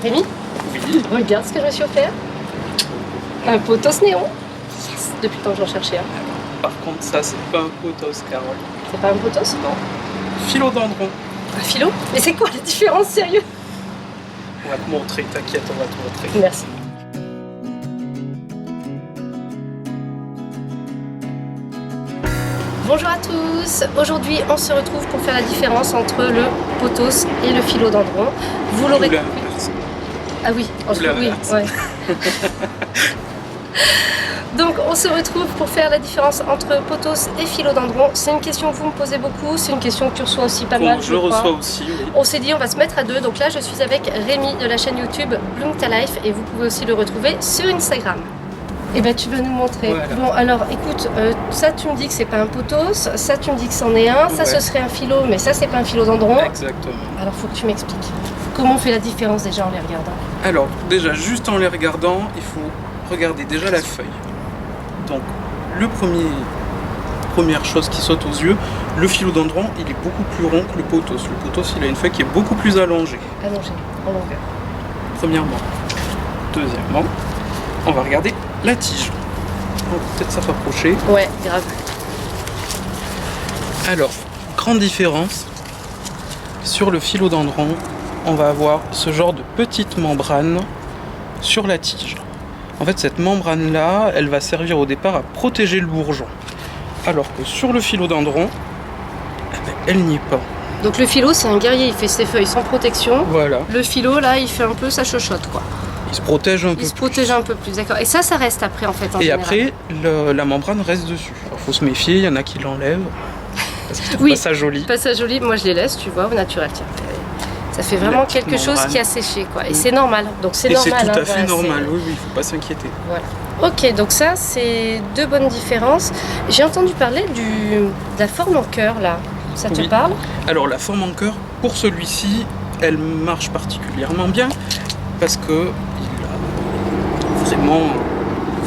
Rémi, Oui. regarde ce que je me suis offert. Un potos néon. Yes. Depuis le temps que j'en cherchais un. Par contre, ça, c'est pas un potos, Carole. C'est pas un potos? Non. Philodendron. Un philo? Mais c'est quoi la différence, sérieux? On va te montrer, t'inquiète, on va te montrer. Merci. Bonjour à tous, aujourd'hui on se retrouve pour faire la différence entre le potos et le philodendron. Vous l'aurez compris. Ah oui, oui, ouais. Donc on se retrouve pour faire la différence entre potos et philodendron. C'est une question que vous me posez beaucoup, c'est une question que tu reçois aussi pas mal. Je reçois aussi, oui. On s'est dit on va se mettre à deux, donc là je suis avec Rémi de la chaîne YouTube Bloom Ta Life et vous pouvez aussi le retrouver sur Instagram. Et ben tu vas nous montrer. Voilà. Bon alors écoute, ça tu me dis que c'est pas un potos, ça tu me dis que c'en est un, ça Ouais. ce serait un philo, mais ça c'est pas un philodendron. Exactement. Alors faut que tu m'expliques. Comment on fait la différence déjà en les regardant? Alors, déjà, juste en les regardant, il faut regarder déjà la feuille. Donc, première chose qui saute aux yeux, le philodendron, il est beaucoup plus rond que le potos. Le potos, il a une feuille qui est beaucoup plus allongée. Allongé, en longueur. Premièrement. Deuxièmement, on va regarder la tige. On va peut-être se rapprocher. Ouais, grave. Alors, grande différence, sur le philodendron, on va avoir ce genre de petite membrane sur la tige. En fait, cette membrane-là, elle va servir au départ à protéger le bourgeon. Alors que sur le philodendron, elle n'y est pas. Donc le philo c'est un guerrier, il fait ses feuilles sans protection. Voilà, Le philo là il fait un peu sa chochotte quoi. il se protège un peu Il se plus. protège un peu plus, d'accord. Et ça reste après en fait en Et général. après, la membrane reste dessus. Il faut se méfier, il y en a qui l'enlèvent. Parce qu'ils trouvent Oui. pas ça joli. Pas ça joli, moi je les laisse, tu vois, au naturel. Tiens. Ça fait vraiment La petite quelque chose membrane. qui a séché quoi. Et c'est normal. Donc c'est Et c'est normal. tout à hein, fait voilà, normal, c'est- oui, il faut pas s'inquiéter. Voilà. Ok, donc ça c'est deux bonnes différences. J'ai entendu parler de la forme en cœur là. Ça te Oui. parle? Alors la forme en cœur, pour celui-ci, elle marche particulièrement bien parce que il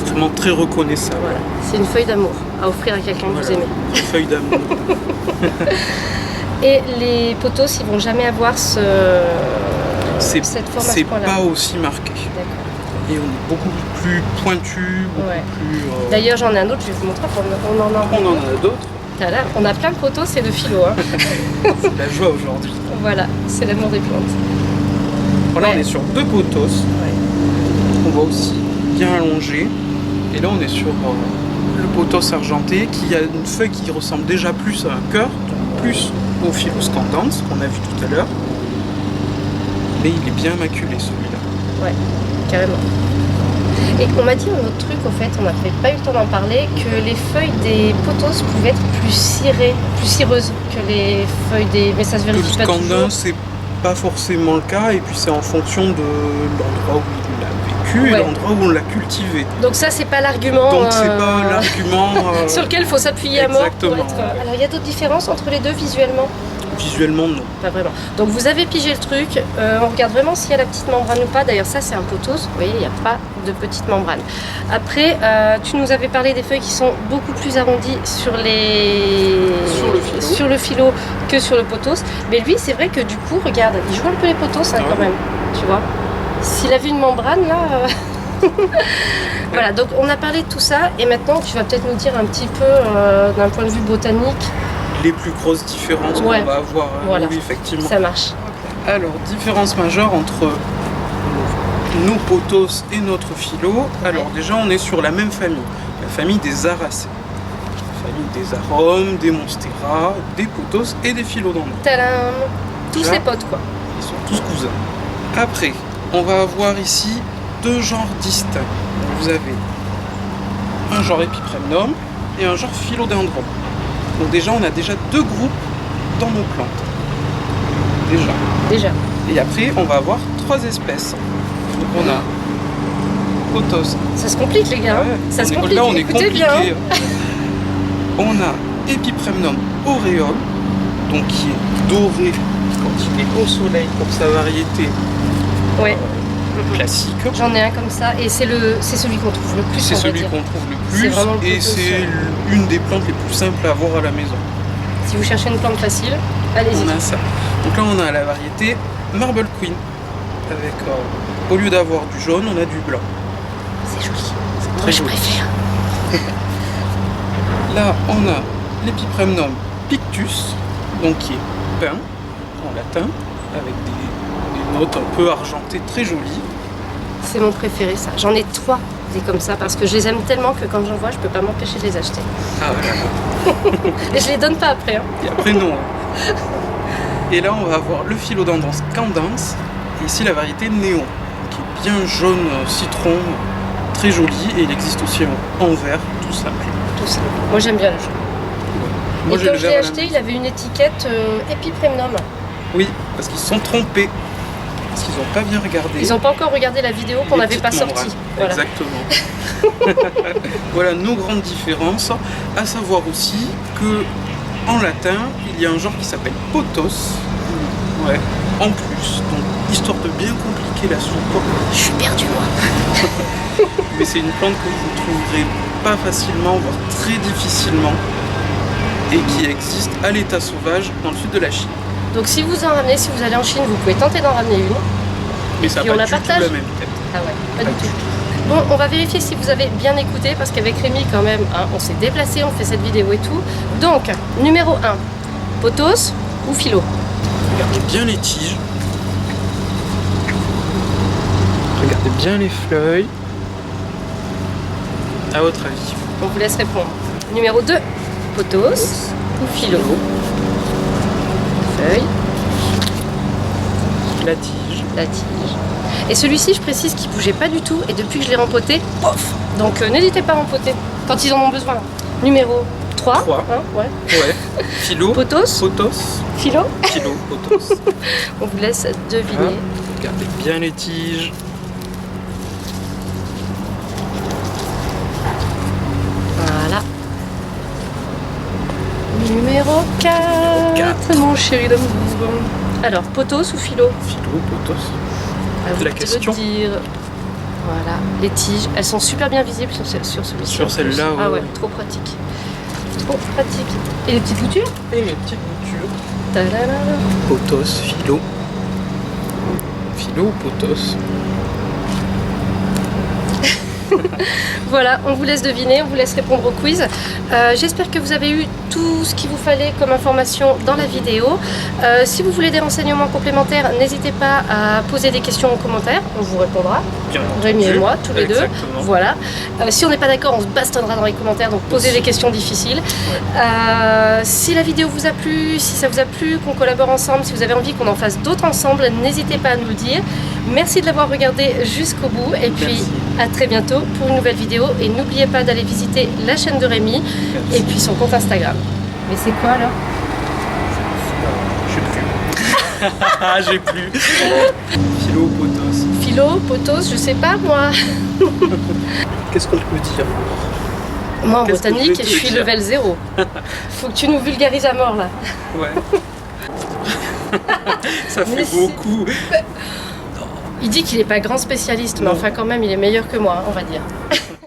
a vraiment très reconnaissable. Voilà. C'est une feuille d'amour à offrir à quelqu'un que vous Voilà. aimez. Une feuille d'amour. Et les potos, ils vont jamais avoir cette forme à ce C'est point-là. pas aussi marqué. D'accord. Et on est beaucoup plus pointu, beaucoup Ouais. plus. D'ailleurs, j'en ai un autre, je vais vous montrer. On en a on en a d'autres. Tada, on a plein de potos, c'est de philo. Hein. C'est la joie aujourd'hui. Voilà, c'est l'amour des plantes. Voilà, Ouais. on est sur deux potos. Ouais. On voit aussi bien allongé. Et là, on est sur le potos argenté qui a une feuille qui ressemble déjà plus à un cœur, donc plus au philoscandens qu'on a vu tout à l'heure. Mais il est bien maculé celui-là. Ouais, carrément. Et on m'a dit un autre truc, au fait, on n'avait pas eu le temps d'en parler, que les feuilles des potos pouvaient être plus cirées, plus cireuses que les feuilles des... Mais ça se Que le vérifie pas toujours. scandin, c'est pas forcément le cas, et puis c'est en fonction de l'endroit où il a vécu Ouais. et l'endroit où on l'a cultivé. Donc ça, c'est pas l'argument... Donc c'est pas l'argument sur lequel il faut s'appuyer à mort pour exactement. être... Alors il y a d'autres différences entre les deux visuellement? Visuellement non. Pas vraiment. Donc vous avez pigé le truc, on regarde vraiment s'il y a la petite membrane ou pas. D'ailleurs ça c'est un potos, vous voyez il n'y a pas de petite membrane. Après tu nous avais parlé des feuilles qui sont beaucoup plus arrondies sur le philo que sur le potos. Mais lui c'est vrai que du coup regarde, il joue un peu les potos hein, Ah quand ouais. même, tu vois. S'il avait une membrane là... Voilà, donc on a parlé de tout ça et maintenant tu vas peut-être nous dire un petit peu d'un point de vue botanique, Les plus grosses différences Ouais. qu'on va avoir, hein. Voilà. Oui, effectivement. ça marche. Alors, différence majeure entre nos potos et notre philo. Alors déjà, on est sur la même famille, la famille des aracées. La famille des arômes, des monstera, des potos et des philodendrons. Tadam! Tous Là. ses potes quoi. Ils sont tous cousins. Après, on va avoir ici deux genres distincts. Donc, vous avez un genre Epipremnum et un genre Philodendron. Donc déjà, on a déjà deux groupes dans nos plantes. Déjà. Et après, on va avoir trois espèces. Donc on a potos. Ça se complique les gars, Ouais, ça se on est- complique, là, on est écoutez compliqué. bien. On a Epipremnum auréole, donc qui est doré quand il est au soleil pour sa variété Ouais, classique. j'en ai un comme ça et c'est celui qu'on trouve le plus. C'est on va celui dire. qu'on trouve le C'est plus vraiment le et potos, c'est une des plantes les plus simples à avoir à la maison. Si vous cherchez une plante facile, allez-y. On a ça. Donc là on a la variété Marble Queen. avec, au lieu d'avoir du jaune, on a du blanc. C'est joli. Très Moi, je joli. préfère. Là, on a l'Epipremnum pictus, donc qui est peint en latin, avec des notes un peu argentées, très jolies. C'est mon préféré, ça. J'en ai 3 des comme ça parce que je les aime tellement que quand j'en vois, je peux pas m'empêcher de les acheter. Ah ouais. Et je les donne pas après. Hein. Et après, non. Et là, on va avoir le Philodendron scandens, et ici la variété néon, qui est bien jaune citron, très joli, et il existe aussi en vert, tout simple. Tout ça. Moi, j'aime bien le jaune. Moi, Et j'ai quand le je l'ai vert à la acheté, maison. il avait une étiquette Epipremnum. Oui, parce qu'ils se sont trompés. Parce qu'ils n'ont pas bien regardé. Ils n'ont pas encore regardé la vidéo qu'on les n'avait pas petites sortie. membranes. Voilà. Exactement. Voilà nos grandes différences. À savoir aussi que en latin, il y a un genre qui s'appelle potos. Ouais. En plus, donc histoire de bien compliquer la soupe. Je suis perdue, moi. Mais c'est une plante que vous ne trouverez pas facilement, voire très difficilement, et qui existe à l'état sauvage dans le sud de la Chine. Donc, si vous en ramenez, si vous allez en Chine, vous pouvez tenter d'en ramener une. Mais ça Puis n'a on pas la du tout partage. la même tête. Ah ouais, pas du tout. Bon, on va vérifier si vous avez bien écouté parce qu'avec Rémi, quand même, hein, on s'est déplacé, on fait cette vidéo et tout. Donc, numéro 1, potos ou philo? Regardez bien les tiges. Regardez bien les feuilles. À votre avis. On vous laisse répondre. Numéro 2, potos ou philo? Feuille, La tige. la tige. Et celui-ci, je précise qu'il bougeait pas du tout et depuis que je l'ai rempoté, pof. Donc n'hésitez pas à rempoter quand ils en ont besoin. Numéro 3, Trois. hein, ouais. Ouais. Philo. Potos, Potos. philo. Philo. Potos. On vous laisse deviner. Regardez bien les tiges. Voilà. Numéro 4, Quatre. mon chéri d'amour. Alors, potos ou philo? Philo, potos. À vous La de le question. dire. Voilà, les tiges, elles sont super bien visibles sur celui-ci. Sur en plus. celle-là, Ah ouais. ouais, trop pratique. Trop pratique. Et les petites boutures? Et mes petites boutures. Tadadada. Potos, philo. Philo, potos. Voilà, on vous laisse deviner, on vous laisse répondre au quiz. J'espère que vous avez eu tout ce qu'il vous fallait comme information dans la vidéo. Si vous voulez des renseignements complémentaires, n'hésitez pas à poser des questions en commentaire, on vous répondra. Bien Rémi et entendu. moi, tous les deux. Exactement. Voilà. Si on n'est pas d'accord, on se bastonnera dans les commentaires, donc posez Aussi. des questions difficiles. Si la vidéo vous a plu, si ça vous a plu, qu'on collabore ensemble, si vous avez envie qu'on en fasse d'autres ensemble, n'hésitez pas à nous le dire. Merci de l'avoir regardé jusqu'au bout et puis Merci. à très bientôt pour une nouvelle vidéo. Et n'oubliez pas d'aller visiter la chaîne de Rémi Merci. et puis son compte Instagram. Mais c'est quoi alors? J'ai plus. J'ai plus. Philo, potos. Philo, potos, je sais pas moi. Qu'est-ce qu'on peut dire? Moi en Qu'est-ce que je botanique, vais te je suis dire level 0. Faut que tu nous vulgarises à mort là. Ouais. Ça Mais fait beaucoup. Il dit qu'il n'est pas grand spécialiste, mais Non. enfin quand même il est meilleur que moi, on va dire.